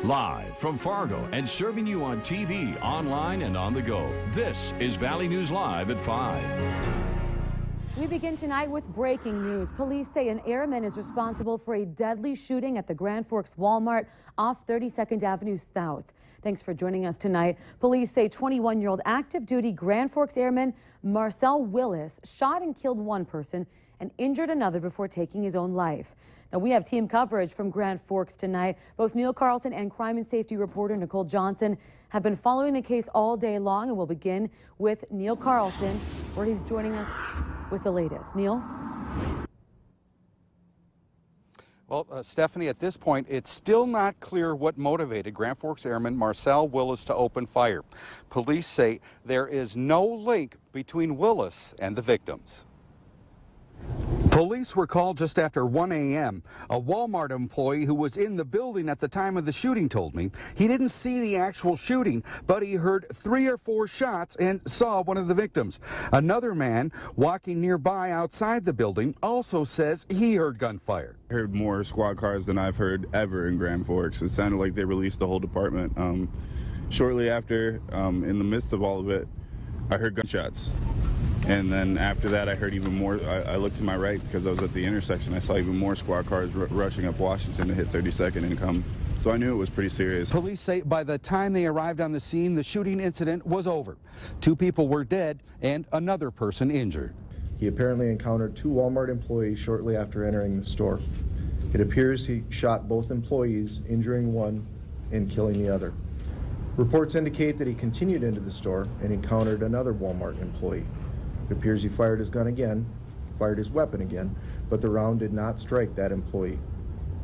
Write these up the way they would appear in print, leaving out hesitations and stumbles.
Live from Fargo and serving you on TV, online, and on the go. This is Valley News Live at 5. We begin tonight with breaking news. Police say an airman is responsible for a deadly shooting at the Grand Forks Walmart off 32nd Avenue South. Thanks for joining us tonight. Police say 21-year-old active duty Grand Forks airman Marcel Willis shot and killed one person and injured another before taking his own life. Now, we have team coverage from Grand Forks tonight. Both Neil Carlson and crime and safety reporter Nicole Johnson have been following the case all day long, and we'll begin with Neil Carlson, where he's joining us with the latest. Neil? Well, Stephanie, at this point, it's still not clear what motivated Grand Forks Airman Marcel Willis to open fire. Police say there is no link between Willis and the victims. Police were called just after 1 a.m. A Walmart employee who was in the building at the time of the shooting told me he didn't see the actual shooting, but he heard 3 or 4 shots and saw one of the victims. Another man walking nearby outside the building also says he heard gunfire. I heard more squad cars than I've heard ever in Grand Forks. It sounded like they released the whole department. Shortly after, in the midst of all of it, I heard gunshots. And then after that, I heard even more. I looked to my right because I was at the intersection. I saw even more squad cars rushing up Washington to hit 32nd and come. So I knew it was pretty serious. Police say by the time they arrived on the scene, the shooting incident was over. 2 people were dead and another person injured. He apparently encountered 2 Walmart employees shortly after entering the store. It appears he shot both employees, injuring one and killing the other. Reports indicate that he continued into the store and encountered another Walmart employee. It appears he fired his gun again, fired his weapon again, but the round did not strike that employee.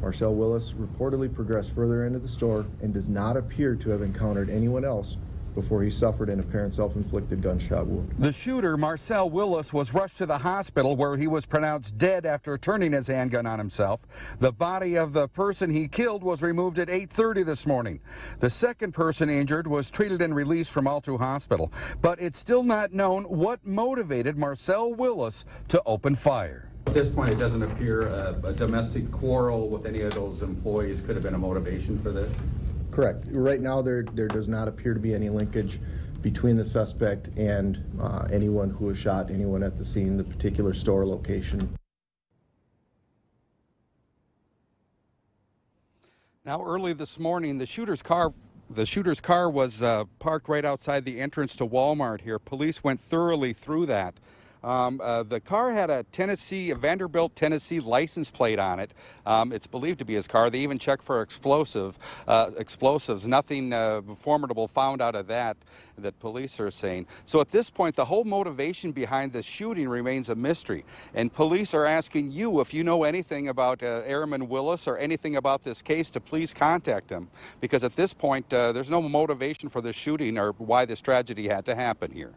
Marcel Willis reportedly progressed further into the store and does not appear to have encountered anyone else before he suffered an apparent self-inflicted gunshot wound. The shooter, Marcel Willis, was rushed to the hospital where he was pronounced dead after turning his handgun on himself. The body of the person he killed was removed at 8:30 this morning. The second person injured was treated and released from Alto Hospital, but it's still not known what motivated Marcel Willis to open fire. At this point, it doesn't appear a domestic quarrel with any of those employees could have been a motivation for this? Correct. Right now, there does not appear to be any linkage between the suspect and anyone who was shot, anyone at the scene, the particular store location. Now, early this morning, the shooter's car was parked right outside the entrance to Walmart here. Police went thoroughly through that. The car had a Vanderbilt, Tennessee license plate on it. It's believed to be his car. They even checked for explosives. Nothing formidable found out of that police are saying. So at this point, the whole motivation behind this shooting remains a mystery. And police are asking you if you know anything about Airman Willis or anything about this case to please contact him. Because at this point, there's no motivation for this shooting or why this tragedy had to happen here.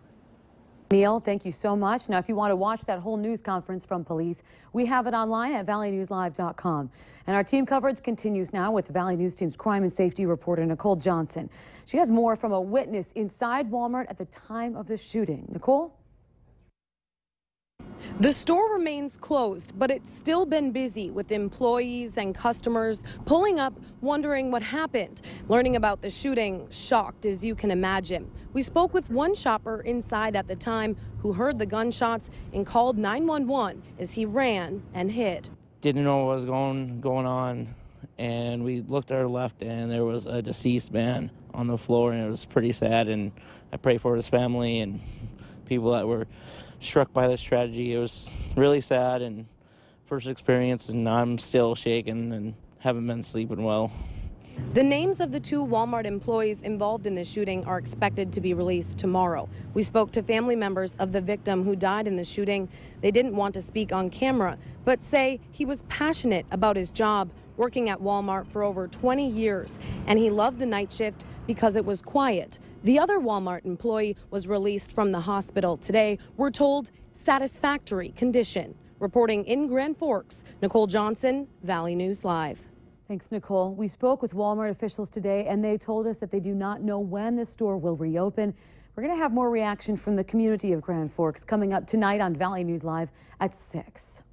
Neil, thank you so much. Now, if you want to watch that whole news conference from police, we have it online at valleynewslive.com. And our team coverage continues now with the Valley News Team's crime and safety reporter, Nicole Johnson. She has more from a witness inside Walmart at the time of the shooting. Nicole? The store remains closed, but it's still been busy with employees and customers pulling up, wondering what happened. Learning about the shooting, shocked as you can imagine. We spoke with one shopper inside at the time who heard the gunshots and called 911 as he ran and hid. Didn't know what was going on, and we looked to our left and there was a deceased man on the floor, and it was pretty sad, and I pray for his family and people that were struck by this tragedy. It was really sad and first experience, and I'm still shaken and haven't been sleeping well. The names of the 2 Walmart employees involved in the shooting are expected to be released tomorrow. We spoke to family members of the victim who died in the shooting. They didn't want to speak on camera, but say he was passionate about his job, working at Walmart for over 20 years, and he loved the night shift because it was quiet. The other Walmart employee was released from the hospital today. We're told satisfactory condition. Reporting in Grand Forks, Nicole Johnson, Valley News Live. Thanks, Nicole. We spoke with Walmart officials today, and they told us that they do not know when the store will reopen. We're going to have more reaction from the community of Grand Forks coming up tonight on Valley News Live at 6.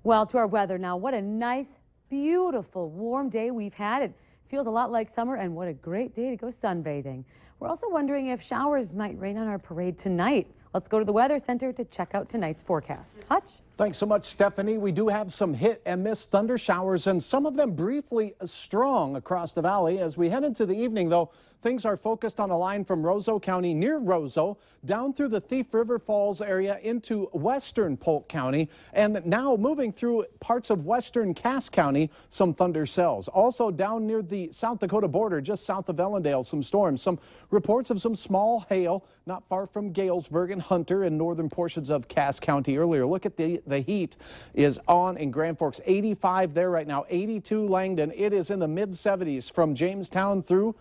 Well, to our weather now. What a nice, beautiful, warm day we've had. It Feels a lot like summer, and what a great day to go sunbathing. We're also wondering if showers might rain on our parade tonight. Let's go to the Weather Center to check out tonight's forecast. Hutch? Thanks so much, Stephanie. We do have some hit and miss thunder showers, and some of them briefly strong across the valley. As we head into the evening, though, things are focused on a line from Roseau County near Roseau down through the Thief River Falls area into western Polk County, and now moving through parts of western Cass County, some thunder cells. Also down near the South Dakota border, just south of Ellendale, some storms. Some reports of some small hail not far from Galesburg and Hunter in northern portions of Cass County earlier. Look at the heat is on in Grand Forks. 85 there right now, 82 Langdon. It is in the mid-70s from Jamestown through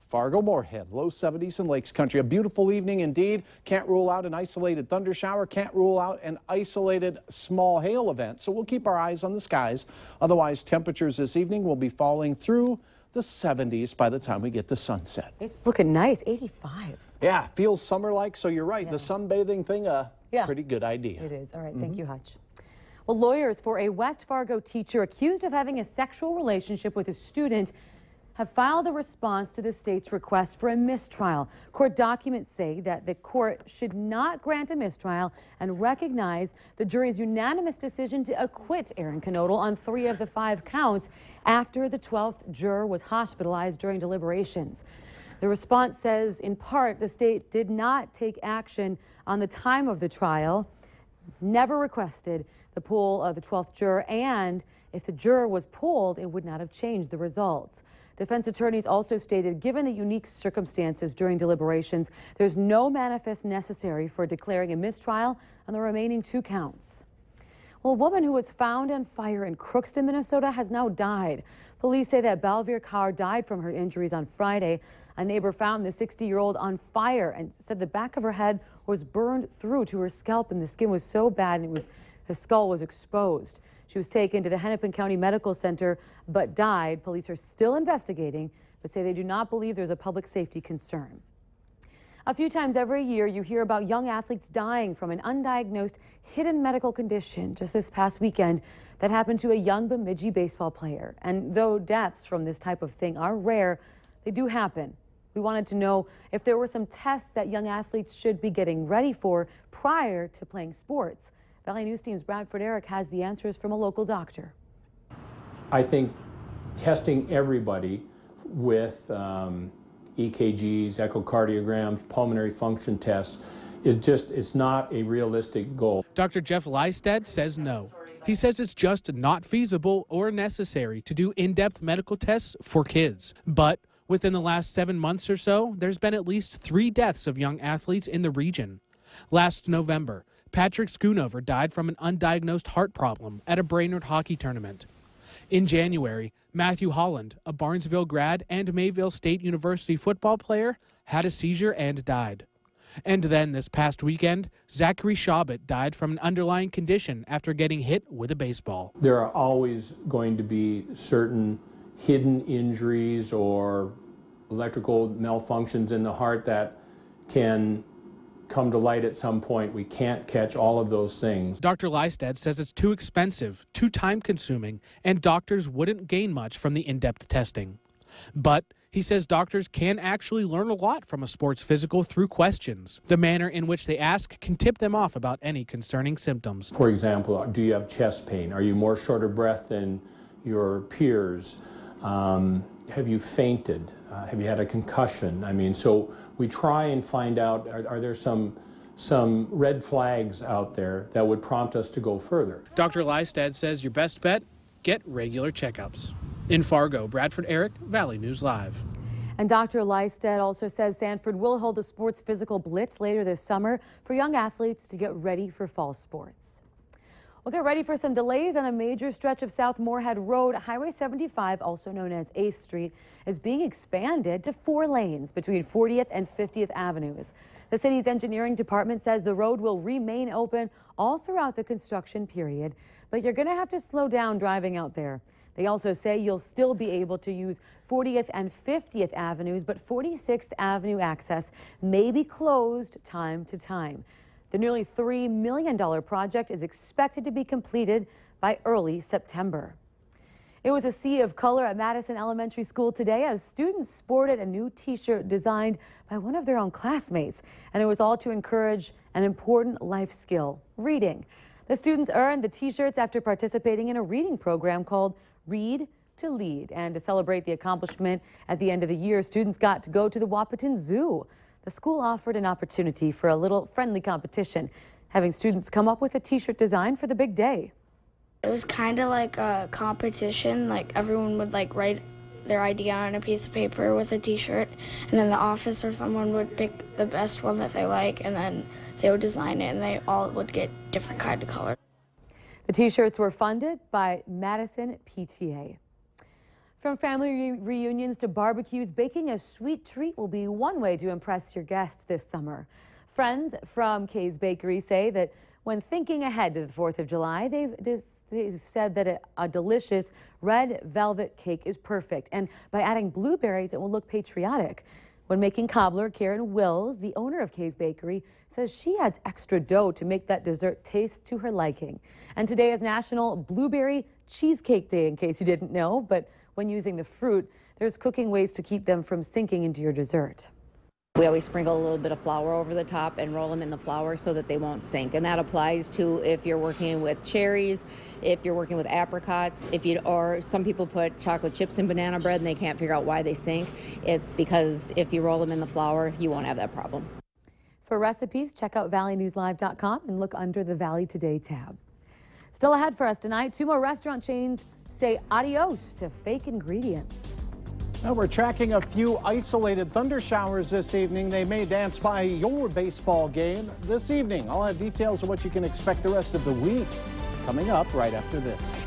Fargo-Moorhead, low 70s in Lakes Country. A beautiful evening indeed. Can't rule out an isolated thunder shower. Can't rule out an isolated small hail event. So we'll keep our eyes on the skies. Otherwise, temperatures this evening will be falling through the 70s by the time we get to sunset. It's looking nice, 85. Yeah, feels summer-like, so you're right. The sunbathing thing, pretty good idea. It is. All right, thank you, Hutch. Well, lawyers for a West Fargo teacher accused of having a sexual relationship with a student have filed a response to the state's request for a mistrial. Court documents say that the court should not grant a mistrial and recognize the jury's unanimous decision to acquit Aaron Knodel on 3 of the 5 counts after the 12th juror was hospitalized during deliberations. The response says, in part, the state did not take action on the time of the trial, never requested the pull of the 12th juror, and if the juror was pulled, it would not have changed the results. Defense attorneys also stated, given the unique circumstances during deliberations, there's no manifest necessary for declaring a mistrial on the remaining 2 counts. Well, a woman who was found on fire in Crookston, Minnesota has now died. Police say that Balvier Kaur died from her injuries on Friday. A neighbor found the 60-year-old on fire and said the back of her head was burned through to her scalp, and the skin was so bad and the skull was exposed. She was taken to the Hennepin County Medical Center but died. Police are still investigating but say they do not believe there's a public safety concern. A few times every year you hear about young athletes dying from an undiagnosed hidden medical condition. Just this past weekend, that happened to a young Bemidji baseball player. And though deaths from this type of thing are rare, they do happen. We wanted to know if there were some tests that young athletes should be getting ready for prior to playing sports. Valley News Team's Bradford Eric has the answers from a local doctor. I think testing everybody with EKGs, echocardiograms, pulmonary function tests it's not a realistic goal. Dr. Jeff Lystad says no. He says it's just not feasible or necessary to do in-depth medical tests for kids. But within the last 7 months or so, there's been at least 3 deaths of young athletes in the region. Last November, Patrick Schoonover died from an undiagnosed heart problem at a Brainerd hockey tournament. In January, Matthew Holland, a Barnesville grad and Mayville State University football player, had a seizure and died. And then this past weekend, Zachary Shabbat died from an underlying condition after getting hit with a baseball. There are always going to be certain hidden injuries or electrical malfunctions in the heart that can come to light at some point. We can't catch all of those things. Dr. Lystad says it's too expensive, too time-consuming, and doctors wouldn't gain much from the in-depth testing. But he says doctors can actually learn a lot from a sports physical through questions. The manner in which they ask can tip them off about any concerning symptoms. For example, do you have chest pain? Are you more short of breath than your peers? Have you fainted? Have you had a concussion? I mean, so we try and find out, are there some red flags out there that would prompt us to go further? Dr. Lystad says your best bet, get regular checkups. In Fargo, Bradford Eric, Valley News Live. And Dr. Lystad also says Sanford will hold a sports physical blitz later this summer for young athletes to get ready for fall sports. We'll get ready for some delays on a major stretch of South Moorhead Road. Highway 75, also known as 8th Street, is being expanded to 4 lanes between 40th and 50th Avenues. The city's engineering department says the road will remain open all throughout the construction period, but you're going to have to slow down driving out there. They also say you'll still be able to use 40th and 50th Avenues, but 46th Avenue access may be closed time to time. The nearly $3 million project is expected to be completed by early September. It was a sea of color at Madison Elementary School today as students sported a new t-shirt designed by one of their own classmates. And it was all to encourage an important life skill, reading. The students earned the t-shirts after participating in a reading program called Read to Lead. And to celebrate the accomplishment at the end of the year, students got to go to the Wahpeton Zoo. The school offered an opportunity for a little friendly competition, having students come up with a t-shirt design for the big day. It was kind of like a competition, like everyone would like write their idea on a piece of paper with a t-shirt, and then the office or someone would pick the best one that they like, and then they would design it, and they all would get different kind of color. The t-shirts were funded by Madison PTA. From family reunions to barbecues, baking a sweet treat will be one way to impress your guests this summer. Friends from Kay's Bakery say that when thinking ahead to the 4th of July, they've said that a delicious red velvet cake is perfect. And by adding blueberries, it will look patriotic. When making cobbler, Karen Wills, the owner of Kay's Bakery, says she adds extra dough to make that dessert taste to her liking. And today is National Blueberry Cheesecake Day, in case you didn't know. But when using the fruit, there's cooking ways to keep them from sinking into your dessert. We always sprinkle a little bit of flour over the top and roll them in the flour so that they won't sink. And that applies to if you're working with cherries, if you're working with apricots, or some people put chocolate chips in banana bread and they can't figure out why they sink. It's because if you roll them in the flour, you won't have that problem. For recipes, check out valleynewslive.com and look under the Valley Today tab. Still ahead for us tonight, 2 more restaurant chains say adios to fake ingredients. Now we're tracking a few isolated thunder showers this evening. They may dance by your baseball game this evening. I'll have details of what you can expect the rest of the week coming up right after this.